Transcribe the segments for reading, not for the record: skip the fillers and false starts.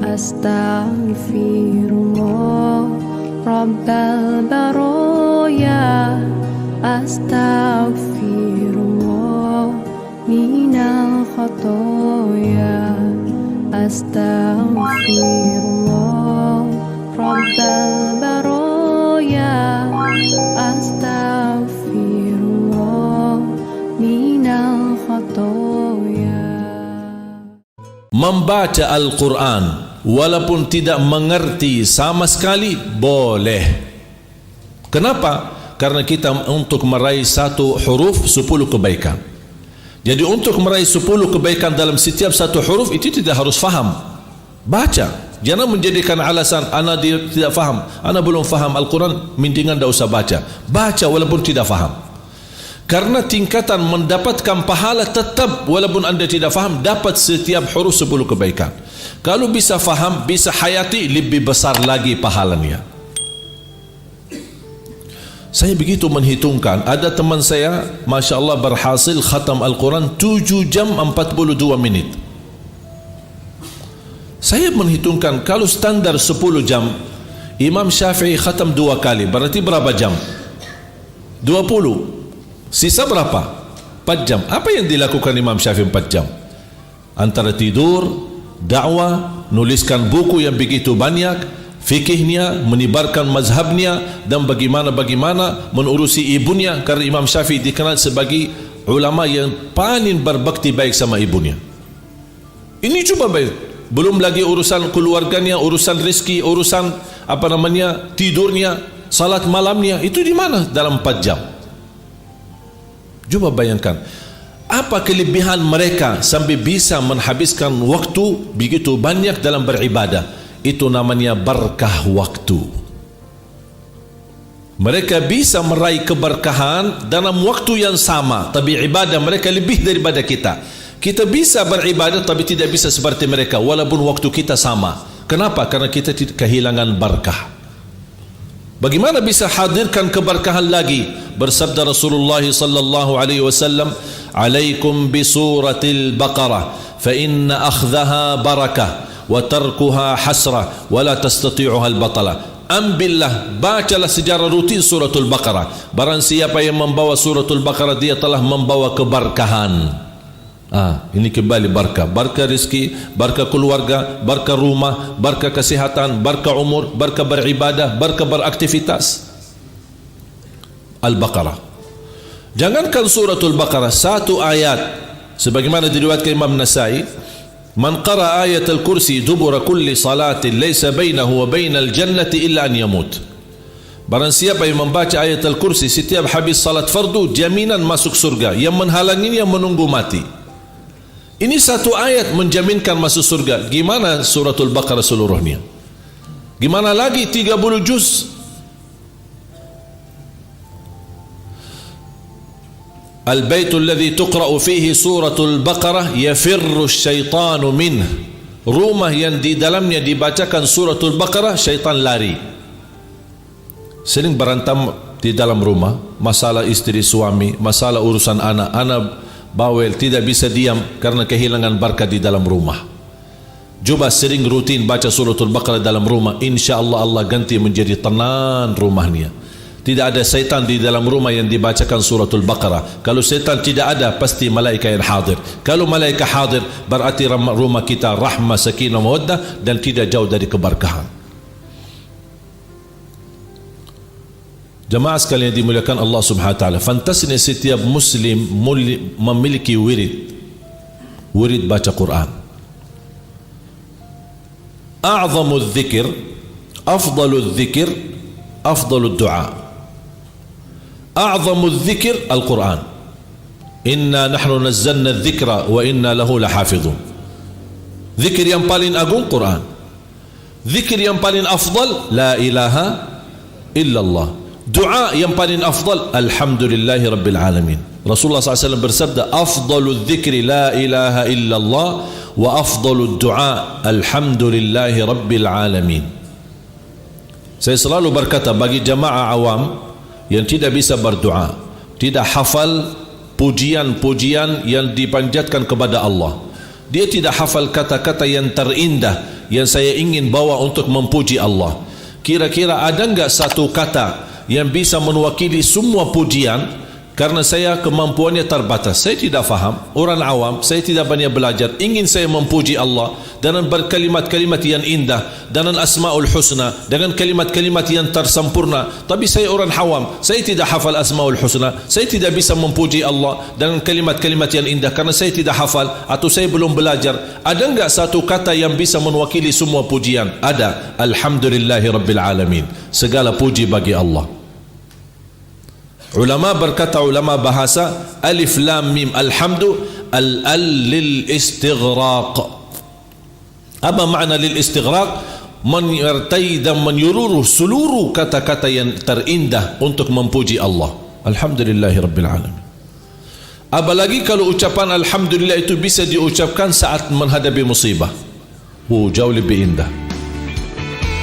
Astaghfirullah Rabbal Baroya, Astaghfirullah minal khotoya, Astaghfirullah Rabbal Baroya, Astaghfirullah minal khotoya. Membaca Al-Quran walaupun tidak mengerti sama sekali boleh. Kenapa? Karena kita untuk meraih satu huruf 10 kebaikan. Jadi untuk meraih 10 kebaikan dalam setiap satu huruf itu tidak harus faham. Baca. Jangan menjadikan alasan ana tidak faham, ana belum faham Al-Quran, mendingan tidak usah baca. Baca walaupun tidak faham. Karena tingkatan mendapatkan pahala tetap walaupun anda tidak faham, dapat setiap huruf 10 kebaikan. Kalau bisa faham, bisa hayati, lebih besar lagi pahalanya. Saya begitu menghitungkan, ada teman saya Masya Allah berhasil khatam Al-Quran 7 jam 42 menit. Saya menghitungkan kalau standar 10 jam, Imam Syafi'i khatam 2 kali, berarti berapa jam? 20. Sisa berapa? 4 jam. Apa yang dilakukan Imam Syafi'i 4 jam? Antara tidur, dakwah, nuliskan buku yang begitu banyak, fikihnya, menyebarkan mazhabnya, dan bagaimana menurusi ibunya. Karena Imam Syafi'i dikenal sebagai ulama yang paling berbakti baik sama ibunya. Ini coba baik. Belum lagi urusan keluarganya, urusan rezeki, urusan tidurnya, salat malamnya. Itu di mana? Dalam 4 jam. Coba bayangkan, apa kelebihan mereka sampai bisa menghabiskan waktu begitu banyak dalam beribadah. Itu namanya berkah waktu. Mereka bisa meraih keberkahan dalam waktu yang sama, tapi ibadah mereka lebih daripada kita. Kita bisa beribadah tapi tidak bisa seperti mereka walaupun waktu kita sama. Kenapa? Karena kita kehilangan berkah. Bagaimana bisa hadirkan keberkahan lagi? Bersabda Rasulullah sallallahu alaihi wasallam, "Alaikum bi suratil Baqarah, fa inna akhdhaha barakah wa tarkuha hasrah wa la tastati'uha al-batala." Ambillah, bacalah secara rutin suratul Baqarah. Barang siapa yang membawa suratul Baqarah, dia telah membawa keberkahan. Ini kembali barkah. Barkah rezeki, barkah keluarga, barkah rumah, barkah kesehatan, barkah umur, barkah beribadah, barkah beraktivitas. Al-Baqarah. Jangankan suratul Baqarah, satu ayat sebagaimana diriwayatkan Imam Nasai, man qara ayat al-kursi dubura kulli salatin laysa bainahu wa bainal jannati illa an yamut. Barang siapa yang membaca ayat al-kursi setiap habis salat fardu, jaminan masuk surga. Yang menghalanginya menunggu mati. Ini satu ayat menjaminkan masuk surga. Gimana suratul Baqarah seluruhnya? Gimana lagi 30 juz? Al-baitul ladzi tuqra'u fihi suratul Baqarah yafirru syaitanu minh. Rumah yang di dalamnya dibacakan suratul Baqarah, syaitan lari. Sering berantem di dalam rumah, masalah istri suami, masalah urusan anak bawel, tidak bisa diam karena kehilangan berkah di dalam rumah. Coba sering rutin baca suratul Baqarah dalam rumah, insya-Allah Allah ganti menjadi tenang rumahnya. Tidak ada syaitan di dalam rumah yang dibacakan suratul Baqarah. Kalau syaitan tidak ada, pasti malaikat yang hadir. Kalau malaikat hadir, berarti rumah kita rahmah, sakinah, mawaddah, dan tidak jauh dari keberkahan. Jemaah sekalian yang dimuliakan Allah Subhanahu wa taala, fantasnya setiap muslim memiliki wirid baca Quran. A'zamu dzikir, afdalu dzikir, afdalu du'a. A'zamu dzikir Al-Quran. Inna nahnu nazzalna dzikra wa inna lahu lahafidhun. Zikir yang paling agung Quran. Zikir yang paling afdal la ilaha illallah. Doa yang paling afdal alhamdulillahi rabbil alamin. Rasulullah SAW bersabda, afdalu dzikri la ilaha illallah wa afdalu du'a alhamdulillahi rabbil alamin. Saya selalu berkata bagi jamaah awam yang tidak bisa berdoa, tidak hafal pujian-pujian yang dipanjatkan kepada Allah, dia tidak hafal kata-kata yang terindah yang saya ingin bawa untuk memuji Allah. Kira-kira ada enggak satu kata yang bisa mewakili semua pujian? Karena saya kemampuannya terbatas, saya tidak faham, orang awam, saya tidak banyak belajar, ingin saya memuji Allah dengan berkalimat-kalimat yang indah, dengan asma'ul husna, dengan kalimat-kalimat yang tersempurna. Tapi saya orang awam, saya tidak hafal asma'ul husna, saya tidak bisa memuji Allah dengan kalimat-kalimat yang indah karena saya tidak hafal atau saya belum belajar. Ada enggak satu kata yang bisa mewakili semua pujian? Ada. Alhamdulillahi Rabbil Alamin. Segala puji bagi Allah. Ulama berkata, ulama bahasa, alif lam mim alhamdu al lil istighraq. Apa makna lil istighraq? Menyertai dan menyeluruh seluruh kata-kata yang terindah untuk memuji Allah. Alhamdulillahi Rabbil Alamin. Apalagi kalau ucapan alhamdulillah itu bisa diucapkan saat menghadapi musibah. Jauh lebih indah.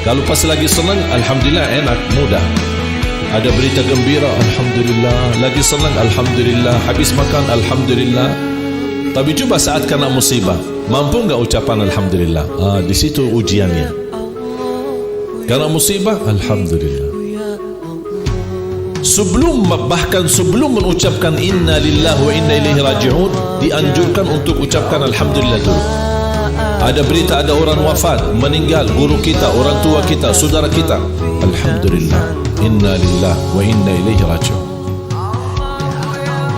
Kalau pas lagi senang, alhamdulillah, enak, mudah. Ada berita gembira, alhamdulillah. Lagi senang, alhamdulillah. Habis makan, alhamdulillah. Tapi coba saat kena musibah, mampu enggak ucapan alhamdulillah? Di situ ujiannya. Kena musibah, alhamdulillah. Bahkan sebelum mengucapkan inna lillahi wa inna ilaihi raji'un, dianjurkan untuk ucapkan alhamdulillah dulu. Ada berita ada orang wafat, meninggal, guru kita, orang tua kita, saudara kita, alhamdulillah. Inna lillahi wa inna ilaihi raji'un.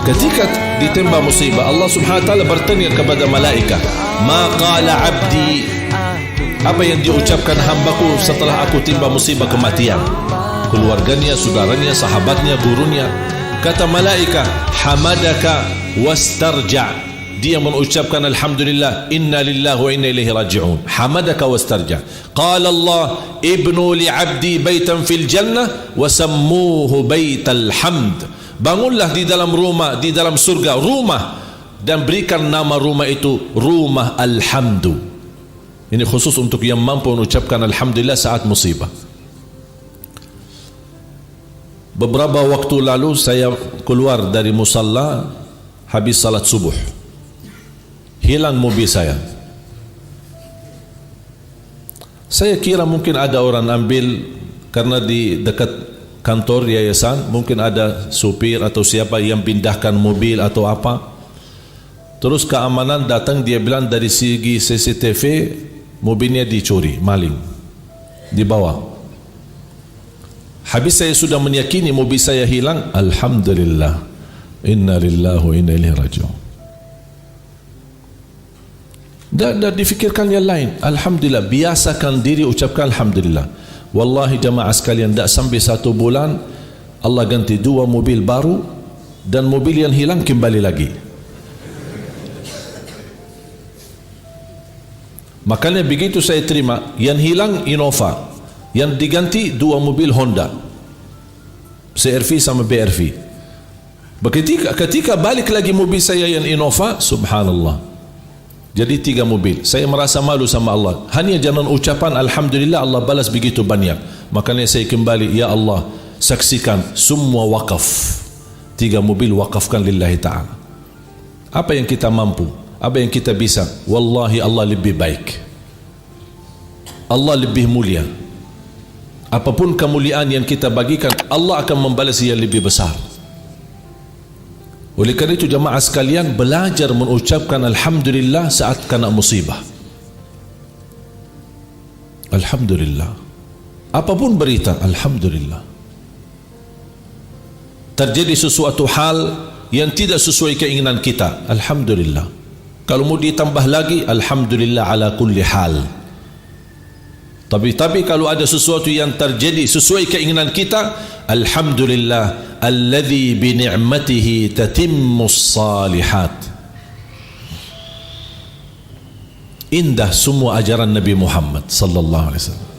Ketika ditimpa musibah, Allah Subhanahu wa taala bertanya kepada malaikat, "Ma qala 'abdi?" Apa yang diucapkan hambaku setelah aku timpa musibah kematian? Keluarganya, saudaranya, sahabatnya, gurunya. Kata malaikat, "Hamadaka wastarja'." Dia mengucapkan alhamdulillah, inna lillahi wa inna ilaihi raji'un. Hamadaka wastarja. Qala Allah, ibnu li 'abdi baitan fil jannah wa sammuhu baital hamd. Bangunlah di dalam rumah, di dalam surga, rumah, dan berikan nama rumah itu rumah alhamdu. Ini khusus untuk yang mampu mengucapkan alhamdulillah saat musibah. Beberapa waktu lalu saya keluar dari musalla habis salat subuh. Hilang mobil saya. Saya kira mungkin ada orang ambil karena di dekat kantor yayasan, mungkin ada supir atau siapa yang pindahkan mobil atau apa. Terus keamanan datang, dia bilang dari segi CCTV mobilnya dicuri, maling, dibawa. Habis saya sudah meyakini mobil saya hilang, alhamdulillah, inna lillahi wa inna ilaihi raji'un. Dan difikirkan yang lain. Alhamdulillah, biasakan diri ucapkan alhamdulillah. Wallahi jamaah sekalian, tak sampai 1 bulan Allah ganti 2 mobil baru, dan mobil yang hilang kembali lagi. Makanya begitu saya terima, yang hilang Innova, yang diganti 2 mobil Honda, CR-V sama BR-V. Ketika balik lagi mobil saya yang Innova, subhanallah, jadi 3 mobil. Saya merasa malu sama Allah. Hanya jangan ucapan alhamdulillah Allah balas begitu banyak. Makanya saya kembali, ya Allah, saksikan semua wakaf. 3 mobil wakafkan lillahi ta'ala. Apa yang kita mampu, apa yang kita bisa, wallahi Allah lebih baik, Allah lebih mulia. Apapun kemuliaan yang kita bagikan, Allah akan membalas yang lebih besar. Oleh kerana itu jemaah sekalian, belajar mengucapkan alhamdulillah saat kena musibah. Alhamdulillah. Apapun berita, alhamdulillah. Terjadi sesuatu hal yang tidak sesuai keinginan kita, alhamdulillah. Kalau mau ditambah lagi, alhamdulillah ala kulli hal. Tapi kalau ada sesuatu yang terjadi sesuai keinginan kita, alhamdulillah alladzi bi ni'matihi tatimmus salihat. Indah semua ajaran Nabi Muhammad sallallahu alaihi wasallam.